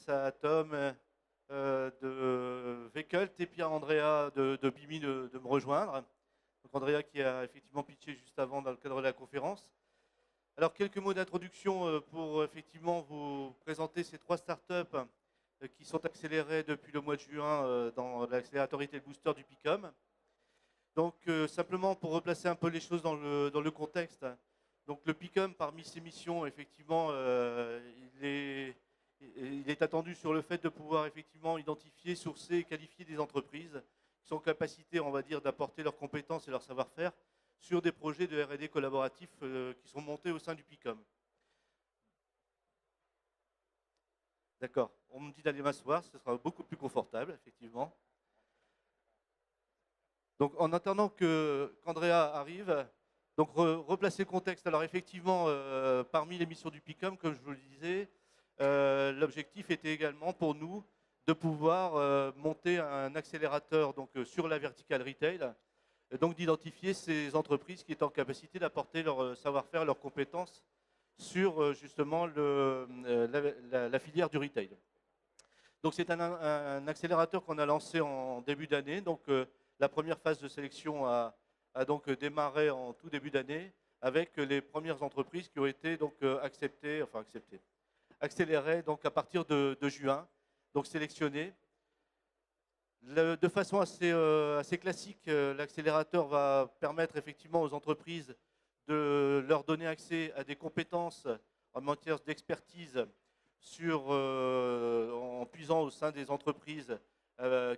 à Tom de Vecult et puis à Andrea de Bimi de me rejoindre. Donc Andrea qui a effectivement pitché juste avant dans le cadre de la conférence. Alors quelques mots d'introduction pour effectivement vous présenter ces trois startups qui sont accélérées depuis le mois de juin dans l'accélérateur Retail Booster du PICOM. Donc simplement pour replacer un peu les choses dans le contexte. Donc le PICOM, parmi ses missions, effectivement, il est attendu sur le fait de pouvoir effectivement identifier, sourcer et qualifier des entreprises qui sont en capacité, on va dire, d'apporter leurs compétences et leur savoir-faire sur des projets de R&D collaboratifs qui sont montés au sein du PICOM. D'accord, on me dit d'aller m'asseoir, ce sera beaucoup plus confortable, effectivement. Donc en attendant qu'Andrea arrive, donc replacer le contexte. Alors effectivement, parmi les missions du PICOM, comme je vous le disais, l'objectif était également pour nous de pouvoir monter un accélérateur donc, sur la verticale retail, et donc d'identifier ces entreprises qui étaient en capacité d'apporter leur savoir-faire, leurs compétences sur justement la filière du retail. Donc c'est un accélérateur qu'on a lancé en début d'année. Donc la première phase de sélection a donc démarré en tout début d'année avec les premières entreprises qui ont été donc accélérées donc à partir de juin, donc sélectionnées. De façon assez classique, l'accélérateur va permettre effectivement aux entreprises de leur donner accès à des compétences en matière d'expertise en puisant au sein des entreprises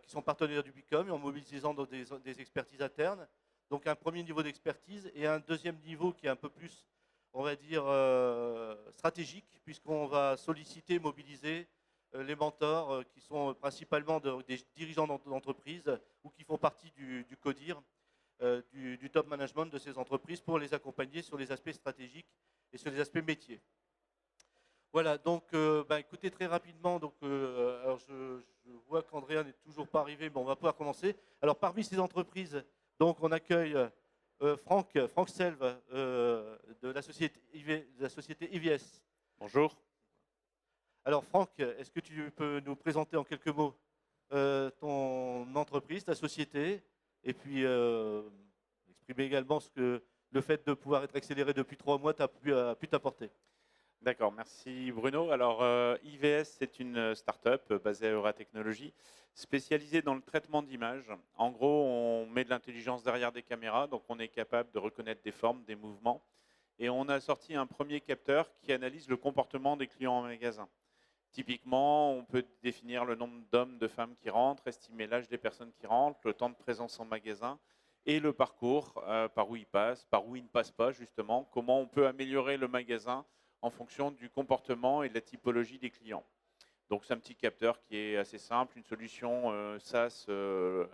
qui sont partenaires du PICOM et en mobilisant des expertises internes. Donc un premier niveau d'expertise et un deuxième niveau qui est un peu plus, on va dire, stratégique, puisqu'on va solliciter, mobiliser les mentors qui sont principalement des dirigeants d'entreprise ou qui font partie du CODIR, du top management de ces entreprises pour les accompagner sur les aspects stratégiques et sur les aspects métiers. Voilà, donc écoutez très rapidement, donc, alors je vois qu'Andrea n'est toujours pas arrivé, mais on va pouvoir commencer. Alors parmi ces entreprises, donc on accueille Franck Selve de la société IVS. Bonjour. Alors Franck, est-ce que tu peux nous présenter en quelques mots ton entreprise, ta société, et puis exprimer également ce que le fait de pouvoir être accéléré depuis 3 mois a pu t'apporter? D'accord, merci Bruno. Alors IVS, c'est une start-up basée à Euratechnologies, spécialisée dans le traitement d'images. En gros, on met de l'intelligence derrière des caméras, donc on est capable de reconnaître des formes, des mouvements. Et on a sorti un premier capteur qui analyse le comportement des clients en magasin. Typiquement, on peut définir le nombre d'hommes, de femmes qui rentrent, estimer l'âge des personnes qui rentrent, le temps de présence en magasin et le parcours, par où ils passent, par où ils ne passent pas justement, comment on peut améliorer le magasin en fonction du comportement et de la typologie des clients. Donc c'est un petit capteur qui est assez simple, une solution SaaS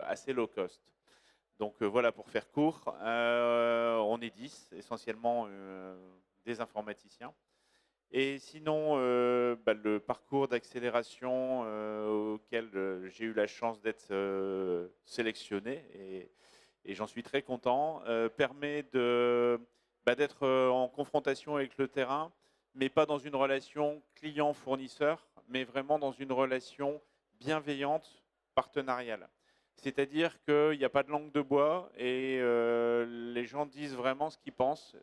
assez low cost. Donc voilà, pour faire court, on est 10, essentiellement des informaticiens. Et sinon, le parcours d'accélération auquel j'ai eu la chance d'être sélectionné, et j'en suis très content, permet d'être en confrontation avec le terrain, mais pas dans une relation client-fournisseur, mais vraiment dans une relation bienveillante, partenariale. C'est-à-dire qu'il n'y a pas de langue de bois et les gens disent vraiment ce qu'ils pensent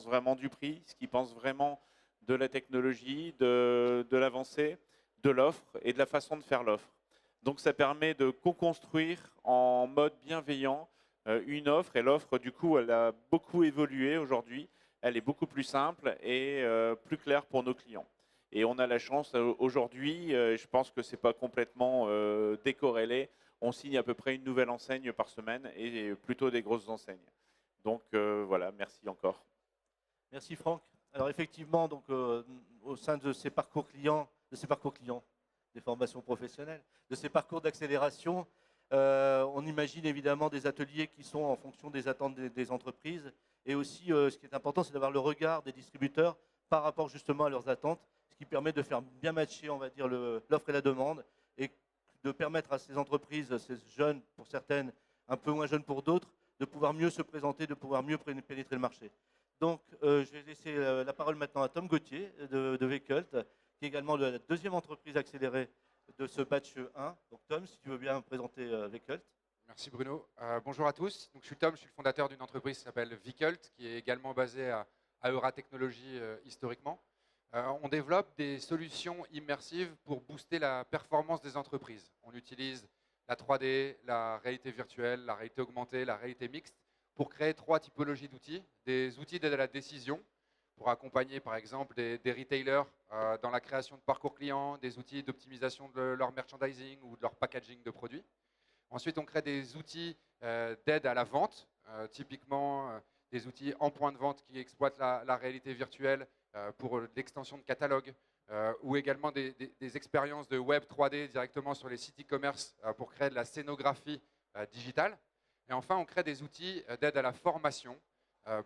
vraiment du prix, ce qu'ils pensent vraiment de la technologie, de l'avancée, de l'offre et de la façon de faire l'offre. Donc ça permet de co-construire en mode bienveillant une offre, et l'offre du coup elle a beaucoup évolué aujourd'hui, elle est beaucoup plus simple et plus claire pour nos clients. Et on a la chance aujourd'hui, je pense que ce n'est pas complètement décorrélé, on signe à peu près une nouvelle enseigne par semaine et plutôt des grosses enseignes. Donc voilà, merci encore. Merci Franck. Alors effectivement, donc, au sein de ces parcours clients, des formations professionnelles, de ces parcours d'accélération, on imagine évidemment des ateliers qui sont en fonction des attentes des entreprises. Et aussi, ce qui est important, c'est d'avoir le regard des distributeurs par rapport justement à leurs attentes, ce qui permet de faire bien matcher, on va dire, l'offre et la demande, et de permettre à ces entreprises, ces jeunes pour certaines, un peu moins jeunes pour d'autres, de pouvoir mieux se présenter, de pouvoir mieux pénétrer le marché. Donc, je vais laisser la parole maintenant à Tom Gauthier de Vecult, qui est également la deuxième entreprise accélérée de ce batch 1. Donc Tom, si tu veux bien présenter Vcult. Merci Bruno. Bonjour à tous. Donc, je suis Tom, je suis le fondateur d'une entreprise qui s'appelle Vcult, qui est également basée à Euratechnologies historiquement. On développe des solutions immersives pour booster la performance des entreprises. On utilise la 3D, la réalité virtuelle, la réalité augmentée, la réalité mixte pour créer 3 typologies d'outils. Des outils d'aide à la décision pour accompagner par exemple des retailers dans la création de parcours clients, des outils d'optimisation de leur merchandising ou de leur packaging de produits. Ensuite, on crée des outils d'aide à la vente, typiquement des outils en point de vente qui exploitent la réalité virtuelle pour l'extension de catalogue, ou également des expériences de web 3D directement sur les sites e-commerce pour créer de la scénographie digitale. Et enfin, on crée des outils d'aide à la formation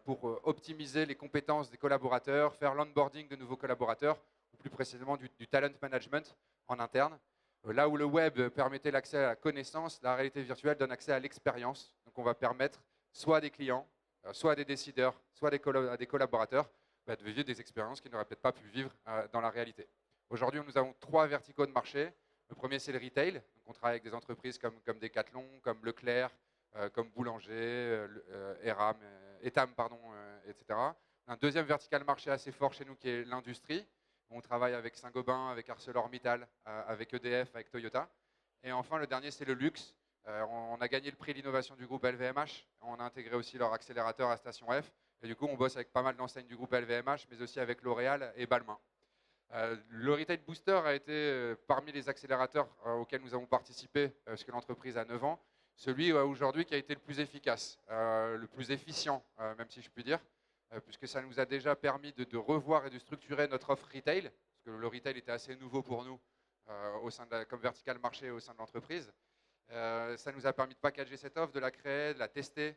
pour optimiser les compétences des collaborateurs, faire l'onboarding de nouveaux collaborateurs, ou plus précisément du talent management en interne. Là où le web permettait l'accès à la connaissance, la réalité virtuelle donne accès à l'expérience. Donc on va permettre soit à des clients, soit à des décideurs, soit à des collaborateurs de vivre des expériences qu'ils n'auraient peut-être pas pu vivre dans la réalité. Aujourd'hui, nous avons 3 verticaux de marché. Le premier, c'est le retail. Donc, on travaille avec des entreprises comme Decathlon, comme Leclerc, comme Boulanger, Etam, etc. Un deuxième vertical marché assez fort chez nous qui est l'industrie. On travaille avec Saint-Gobain, avec ArcelorMittal, avec EDF, avec Toyota. Et enfin, le dernier, c'est le luxe. On a gagné le prix d'innovation du groupe LVMH. On a intégré aussi leur accélérateur à Station F. Et du coup, on bosse avec pas mal d'enseignes du groupe LVMH, mais aussi avec L'Oréal et Balmain. Le Retail Booster a été parmi les accélérateurs auxquels nous avons participé, parce que l'entreprise a 9 ans, celui aujourd'hui qui a été le plus efficace, le plus efficient, même si je puis dire, puisque ça nous a déjà permis de revoir et de structurer notre offre retail, parce que le retail était assez nouveau pour nous, comme vertical marché au sein de l'entreprise. Ça nous a permis de packager cette offre, de la créer, de la tester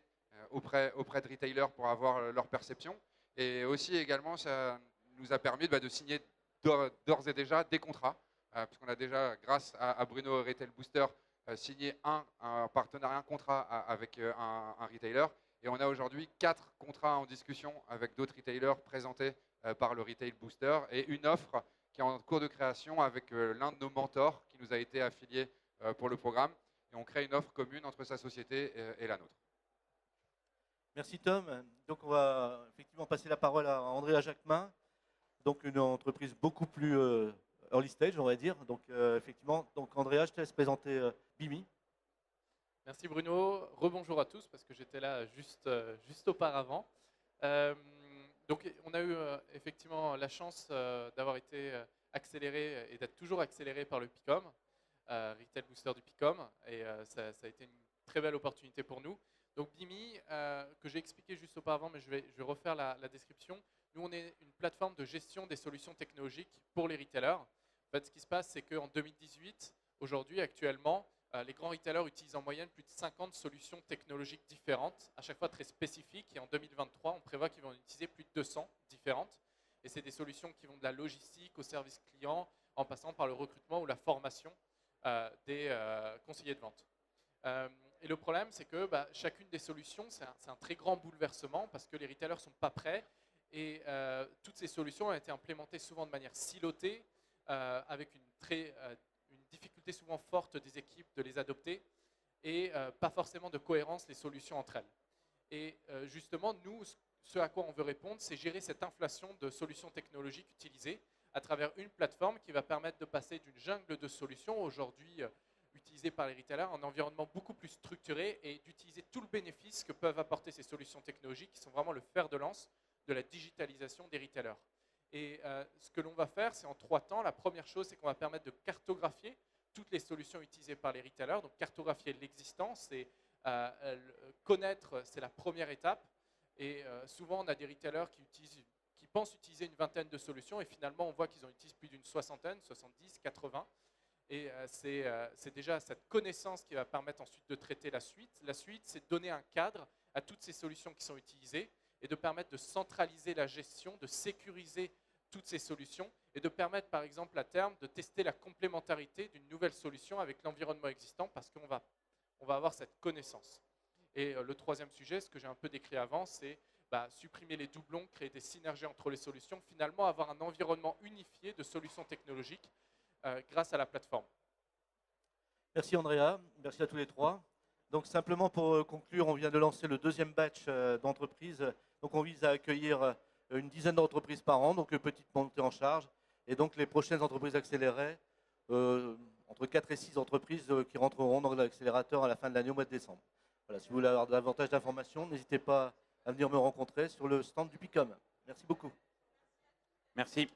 auprès de retailers pour avoir leur perception. Et aussi également, ça nous a permis de signer d'ores et déjà des contrats, puisqu'on a déjà, grâce à Bruno Retail Booster, signé un partenariat, un contrat avec un retailer. Et on a aujourd'hui 4 contrats en discussion avec d'autres retailers présentés par le Retail Booster et une offre qui est en cours de création avec l'un de nos mentors qui nous a été affilié pour le programme. Et on crée une offre commune entre sa société et la nôtre. Merci Tom. Donc on va effectivement passer la parole à Andrea Jacquemin, donc une entreprise beaucoup plus early stage, on va dire. Donc effectivement, donc Andrea, je te laisse présenter Bimi. Merci Bruno. Rebonjour à tous parce que j'étais là juste auparavant. Donc on a eu effectivement la chance d'avoir été accéléré et d'être toujours accéléré par le PICOM, Retail Booster du PICOM, et ça a été une très belle opportunité pour nous. Donc Bimi, que j'ai expliqué juste auparavant, mais je vais refaire la description. Nous, on est une plateforme de gestion des solutions technologiques pour les retailers. En fait, ce qui se passe, c'est qu'en 2018, aujourd'hui, actuellement, les grands retailers utilisent en moyenne plus de 50 solutions technologiques différentes, à chaque fois très spécifiques. Et en 2023, on prévoit qu'ils vont en utiliser plus de 200 différentes. Et c'est des solutions qui vont de la logistique au service client, en passant par le recrutement ou la formation des conseillers de vente. Et le problème, c'est que chacune des solutions, c'est un très grand bouleversement parce que les retailers ne sont pas prêts. Et toutes ces solutions ont été implémentées souvent de manière silotée, avec une difficulté souvent forte des équipes de les adopter et pas forcément de cohérence les solutions entre elles. Et justement, nous, ce à quoi on veut répondre, c'est gérer cette inflation de solutions technologiques utilisées à travers une plateforme qui va permettre de passer d'une jungle de solutions aujourd'hui utilisées par les retailers en un environnement beaucoup plus structuré et d'utiliser tout le bénéfice que peuvent apporter ces solutions technologiques qui sont vraiment le fer de lance de la digitalisation des retailers. Et ce que l'on va faire, c'est en 3 temps. La première chose, c'est qu'on va permettre de cartographier toutes les solutions utilisées par les retailers. Donc cartographier l'existant, c'est connaître, c'est la première étape. Et souvent, on a des retailers qui pensent utiliser une vingtaine de solutions et finalement, on voit qu'ils en utilisent plus d'une soixantaine, 70, 80. Et c'est déjà cette connaissance qui va permettre ensuite de traiter la suite. La suite, c'est de donner un cadre à toutes ces solutions qui sont utilisées et de permettre de centraliser la gestion, de sécuriser toutes ces solutions et de permettre, par exemple, à terme, de tester la complémentarité d'une nouvelle solution avec l'environnement existant parce qu'on va avoir cette connaissance. Et le troisième sujet, ce que j'ai un peu décrit avant, c'est supprimer les doublons, créer des synergies entre les solutions, finalement avoir un environnement unifié de solutions technologiques grâce à la plateforme. Merci Andrea, merci à tous les trois. Donc simplement pour conclure, on vient de lancer le deuxième batch d'entreprises. Donc on vise à accueillir une dizaine d'entreprises par an, donc une petite montée en charge. Et donc les prochaines entreprises accélérées, entre 4 et 6 entreprises qui rentreront dans l'accélérateur à la fin de l'année au mois de décembre. Voilà, si vous voulez avoir davantage d'informations, n'hésitez pas à venir me rencontrer sur le stand du PICOM. Merci beaucoup. Merci.